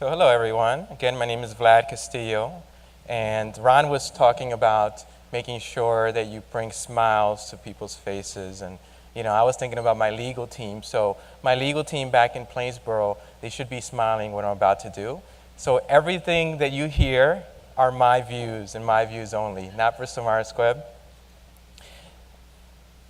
So hello everyone. Again, my name is Vlad Castillo, and Ron was talking about making sure that you bring smiles to people's faces. And I was thinking about my legal team. So my legal team back in Plainsboro, they should be smiling what I'm about to do. So everything that you hear are my views and my views only, not for Samara Squeb.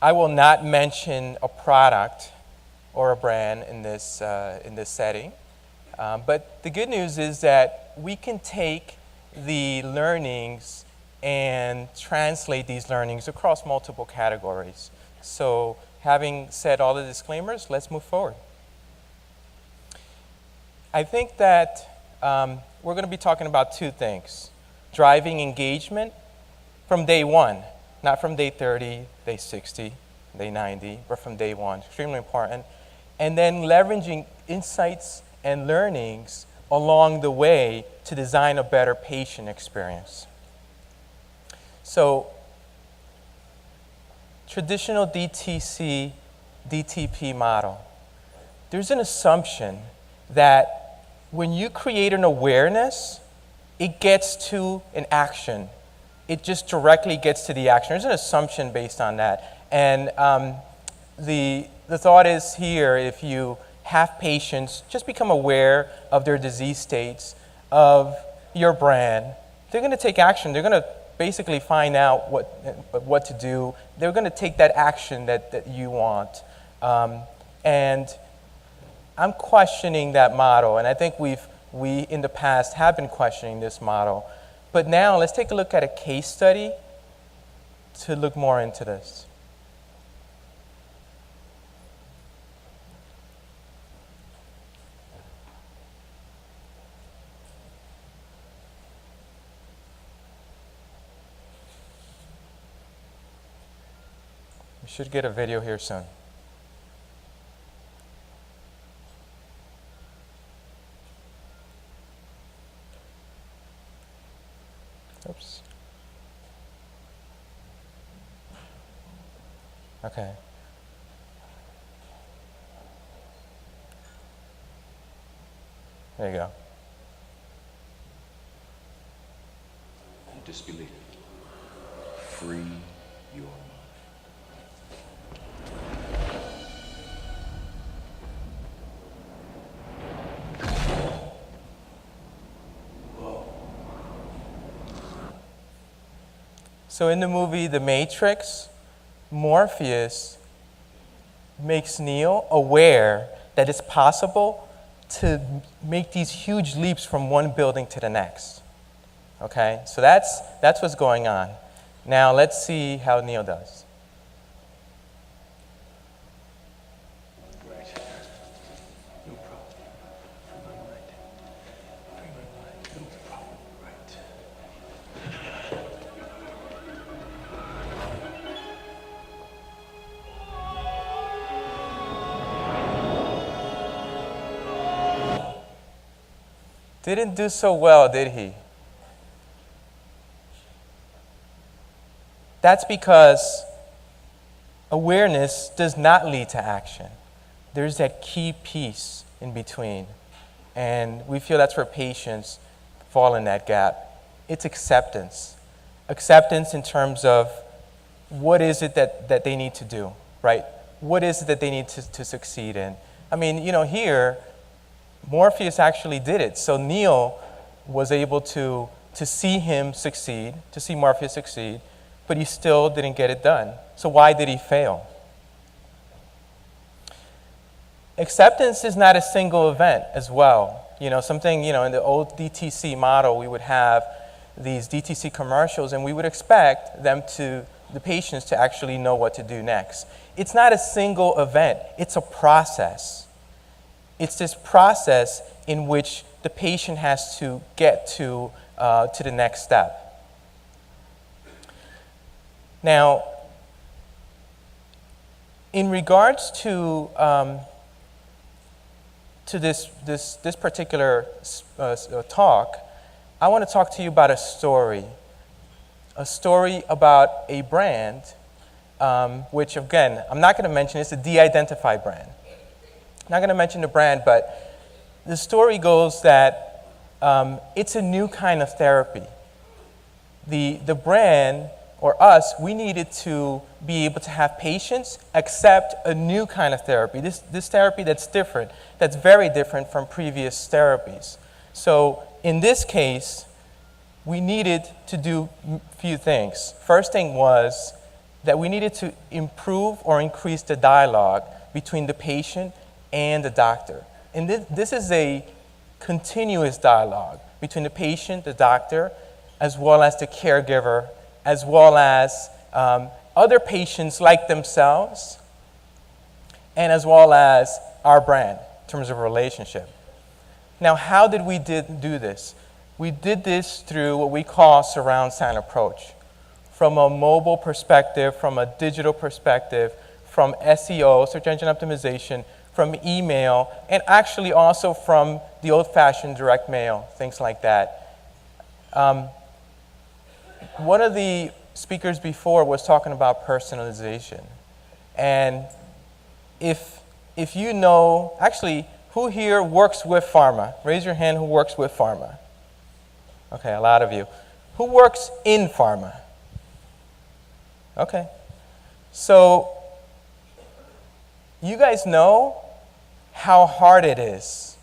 I will not mention a product or a brand in this setting. But the good news is that we can take the learnings and translate these learnings across multiple categories. So having said all the disclaimers, let's move forward. I think that we're going to be talking about two things. Driving engagement from day one, not from day 30, day 60, day 90, but from day one. Extremely important. And then leveraging insights and learnings along the way to design a better patient experience. So, traditional DTC, DTP model. There's an assumption that when you create an awareness, it gets to an action. It just directly gets to the action. There's an assumption based on that. And the thought is here, if you have patients just become aware of their disease states, of your brand, they're going to take action. They're going to basically find out what to do. They're going to take that action that you want. And I'm questioning that model, and I think we in the past have been questioning this model. But now let's take a look at a case study to look more into this. We should get a video here soon. Oops. Okay. There you go. Disbelief. Free your mind. So in the movie The Matrix, Morpheus makes Neo aware that it's possible to make these huge leaps from one building to the next. Okay, so that's what's going on. Now let's see how Neo does. Right. No problem. Free my mind. Free my mind. No problem. Right. Didn't do so well, did he? That's because awareness does not lead to action. There's that key piece in between. And we feel that's where patients fall in that gap. It's acceptance. Acceptance in terms of what is it that they need to do, right? What is it that they need to succeed in? I mean, here, Morpheus actually did it. So Neo was able to see him succeed, to see Morpheus succeed, but he still didn't get it done. So why did he fail? Acceptance is not a single event as well. In the old DTC model, we would have these DTC commercials, and we would expect the patients to actually know what to do next. It's not a single event, it's a process. It's this process in which the patient has to get to the next step. Now, in regards to this particular talk, I want to talk to you about a story about a brand, which again, I'm not going to mention. It's a de-identified brand. I'm not going to mention the brand, but the story goes that it's a new kind of therapy. The brand, or us, we needed to be able to have patients accept a new kind of therapy, this therapy that's different, that's very different from previous therapies. So in this case, we needed to do a few things. First thing was that we needed to improve or increase the dialogue between the patient and the doctor. And this is a continuous dialogue between the patient, the doctor, as well as the caregiver, as well as other patients like themselves, and as well as our brand in terms of relationship. Now, how did we do this? We did this through what we call surround sound approach. From a mobile perspective, from a digital perspective, from SEO, search engine optimization, from email, and actually also from the old-fashioned direct mail, things like that. One of the speakers before was talking about personalization. And if you know, actually, who here works with pharma? Raise your hand who works with pharma. Okay, a lot of you. Who works in pharma? Okay. So, you guys know how hard it is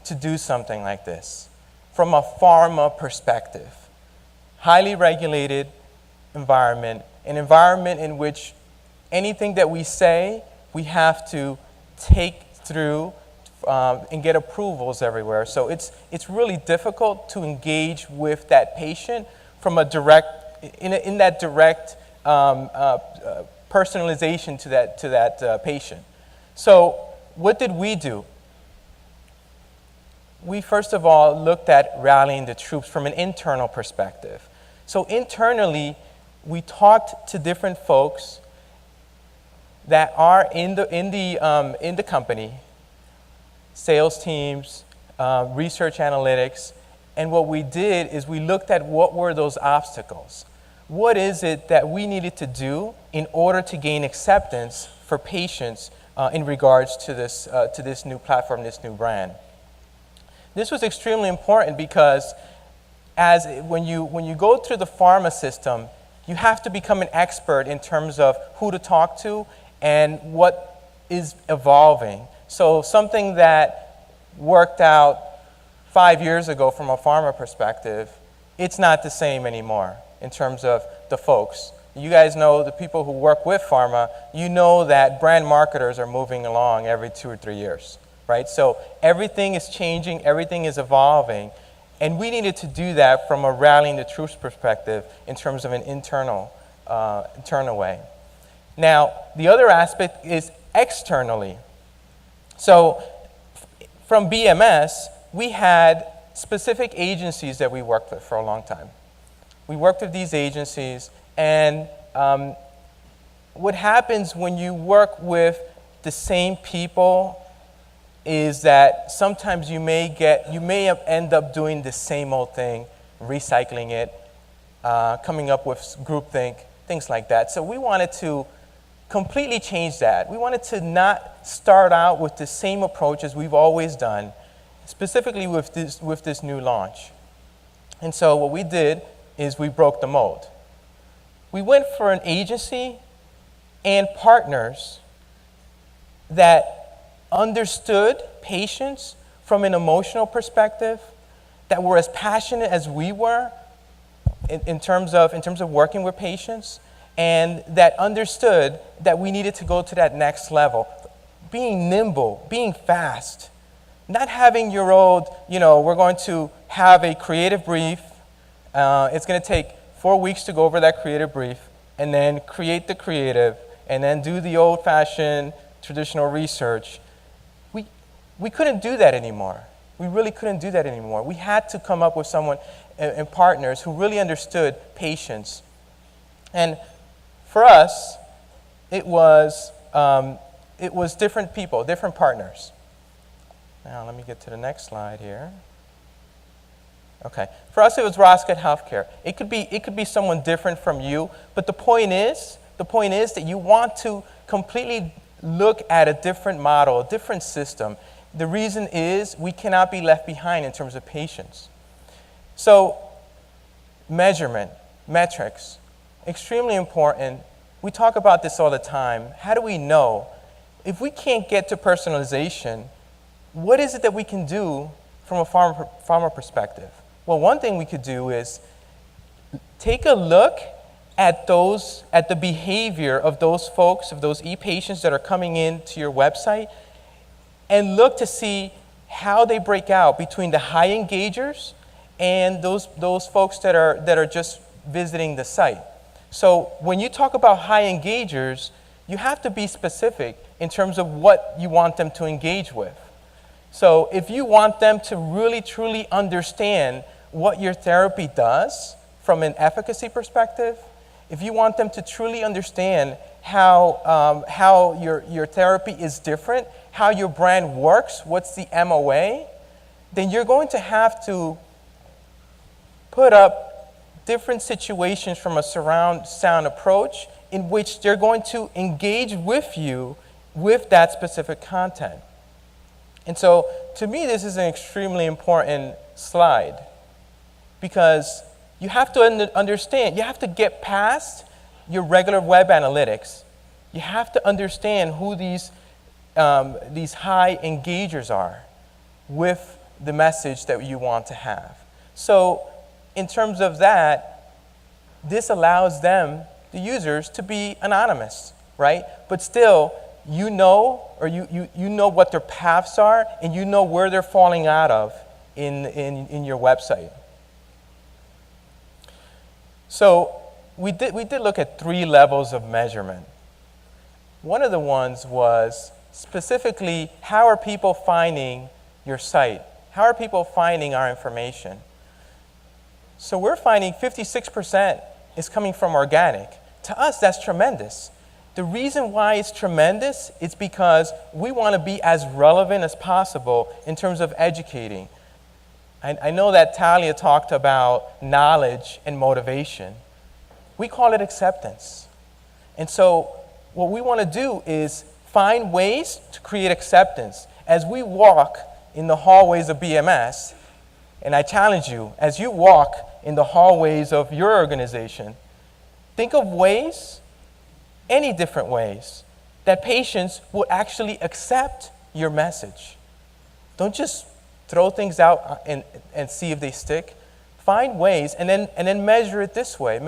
to do something like this from a pharma perspective. Highly regulated environment, an environment in which anything that we say, we have to take through and get approvals everywhere. So it's really difficult to engage with that patient from a direct, in that direct personalization to that patient. So what did we do? We first of all looked at rallying the troops from an internal perspective. So internally, we talked to different folks that are in the company, sales teams, research analytics, and what we did is we looked at what were those obstacles. What is it that we needed to do in order to gain acceptance for patients in regards to this new platform, this new brand? This was extremely important because when you go through the pharma system, you have to become an expert in terms of who to talk to and what is evolving. So something that worked out 5 years ago from a pharma perspective, it's not the same anymore in terms of the folks. You guys know the people who work with pharma, you know that brand marketers are moving along every 2 or 3 years, right? So everything is changing, everything is evolving, and we needed to do that from a rallying the troops perspective in terms of an internal way. Now, the other aspect is externally. So from BMS, we had specific agencies that we worked with for a long time. We worked with these agencies, and what happens when you work with the same people is that sometimes you may end up doing the same old thing, recycling it, coming up with groupthink, things like that. So we wanted to completely change that. We wanted to not start out with the same approach as we've always done, specifically with this new launch. And so what we did is we broke the mold. We went for an agency and partners that understood patients from an emotional perspective, that were as passionate as we were in terms of working with patients, and that understood that we needed to go to that next level. Being nimble, being fast, not having your old, we're going to have a creative brief. It's going to take 4 weeks to go over that creative brief, and then create the creative, and then do the old-fashioned traditional research. We couldn't do that anymore. We really couldn't do that anymore. We had to come up with someone and partners who really understood patients. And for us, it was different people, different partners. Now let me get to the next slide here. Okay. For us, it was Roscott Healthcare. It could be someone different from you, but the point is that you want to completely look at a different model, a different system. The reason is we cannot be left behind in terms of patients. So measurement, metrics, extremely important. We talk about this all the time. How do we know? If we can't get to personalization, what is it that we can do from a farmer perspective? Well, one thing we could do is take a look at the behavior of those folks, of those e-patients that are coming into your website, and look to see how they break out between the high engagers and those folks that are just visiting the site. So when you talk about high engagers, you have to be specific in terms of what you want them to engage with. So if you want them to really, truly understand what your therapy does from an efficacy perspective, if you want them to truly understand how your therapy is different, how your brand works, what's the MOA, then you're going to have to put up different situations from a surround sound approach in which they're going to engage with you with that specific content. And so, to me, this is an extremely important slide because you have to understand, you have to get past your regular web analytics. You have to understand who these high engagers are with the message that you want to have. So, in terms of that, this allows them, the users, to be anonymous, right? But still, you know what their paths are, and you know where they're falling out of in your website. So we did look at 3 levels of measurement. One of the ones was specifically, how are people finding your site? How are people finding our information? So we're finding 56% is coming from organic. To us, that's tremendous. The reason why it's tremendous is because we want to be as relevant as possible in terms of educating. I know that Talia talked about knowledge and motivation. We call it acceptance. And so what we want to do is find ways to create acceptance. As we walk in the hallways of BMS, and I challenge you, as you walk in the hallways of your organization, think of ways, any different ways, that patients will actually accept your message. Don't just throw things out and see if they stick. Find ways and then measure it this way.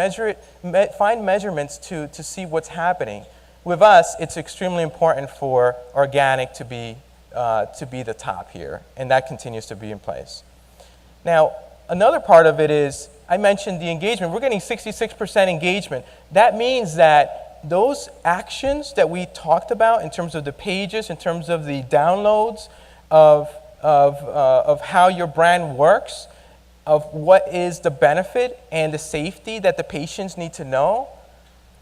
Find measurements to see what's happening. With us, it's extremely important for organic to be the top here, and that continues to be in place. Now, another part of it is, I mentioned the engagement. We're getting 66% engagement. That means that those actions that we talked about in terms of the pages, in terms of the downloads of how your brand works, of what is the benefit and the safety that the patients need to know,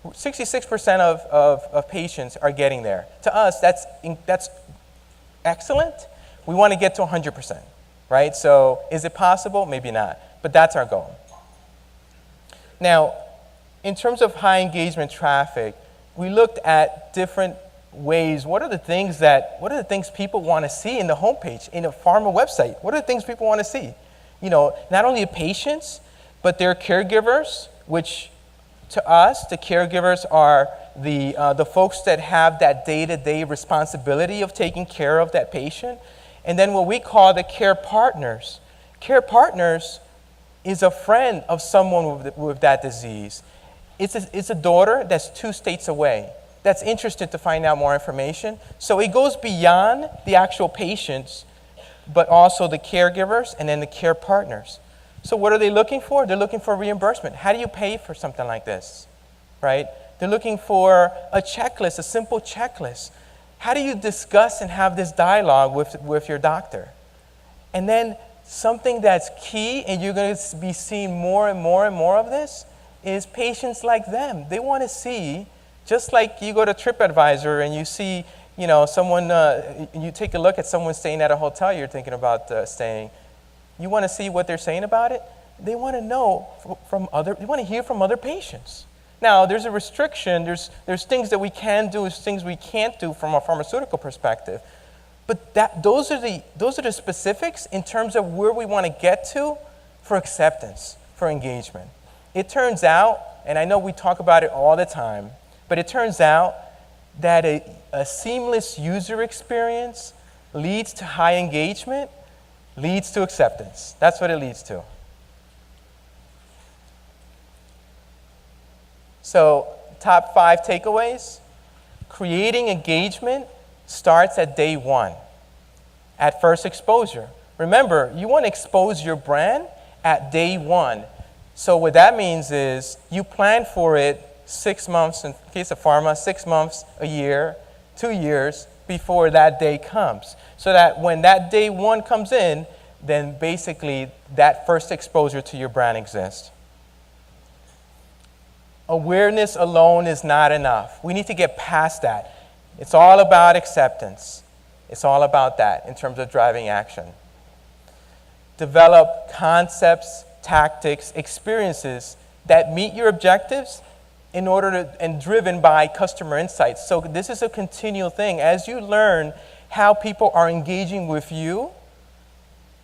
66% of patients are getting there. To us, that's excellent. We want to get to 100%, right? So is it possible? Maybe not, but that's our goal. Now, in terms of high engagement traffic, we looked at different ways. What are the things people want to see in the homepage, in a pharma website? What are the things people want to see? You know, not only the patients, but their caregivers, which to us, the caregivers are the folks that have that day-to-day responsibility of taking care of that patient. And then what we call the care partners. Care partners is a friend of someone with that disease. It's a daughter that's 2 states away that's interested to find out more information. So it goes beyond the actual patients, but also the caregivers and then the care partners. So what are they looking for? They're looking for reimbursement. How do you pay for something like this, right? They're looking for a checklist, a simple checklist. How do you discuss and have this dialogue with your doctor? And then something that's key, and you're going to be seeing more and more and more of this, is patients like them. They want to see, just like you go to TripAdvisor and you see, someone, you take a look at someone staying at a hotel you're thinking about staying. You want to see what they're saying about it? They want to know they want to hear from other patients. Now, there's a restriction. There's things that we can do, there's things we can't do from a pharmaceutical perspective. But those are the specifics in terms of where we want to get to for acceptance, for engagement. It turns out, and I know we talk about it all the time, but it turns out that a seamless user experience leads to high engagement, leads to acceptance. That's what it leads to. So, top 5 takeaways. Creating engagement starts at day 1, at first exposure. Remember, you want to expose your brand at day 1. So what that means is you plan for it 6 months, in case of pharma, 6 months, a year, 2 years before that day comes. So that when that day 1 comes in, then basically that first exposure to your brand exists. Awareness alone is not enough. We need to get past that. It's all about acceptance. It's all about that in terms of driving action. Develop concepts, tactics, experiences that meet your objectives in order to, and driven by customer insights. So this is a continual thing. As you learn how people are engaging with you,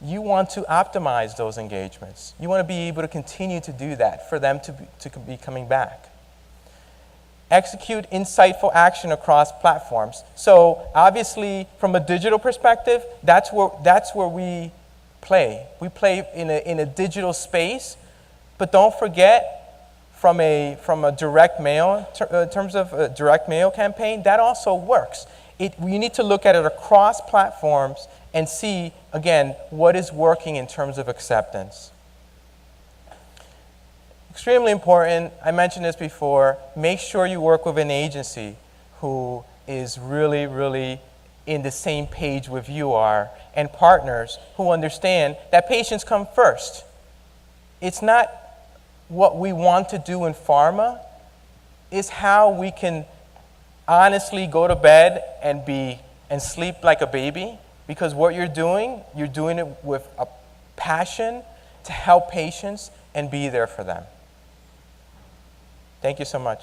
you want to optimize those engagements. You want to be able to continue to do that for them to be coming back. Execute insightful action across platforms. So obviously, from a digital perspective, that's where we play. We play in a digital space, but don't forget, from a direct mail, in terms of a direct mail campaign, that also works. We need to look at it across platforms and see, again, what is working in terms of acceptance. Extremely important, I mentioned this before, make sure you work with an agency who is really, really in the same page with you are, and partners who understand that patients come first. It's not what we want to do in pharma, it's how we can honestly go to bed and sleep like a baby, because what you're doing it with a passion to help patients and be there for them. Thank you so much.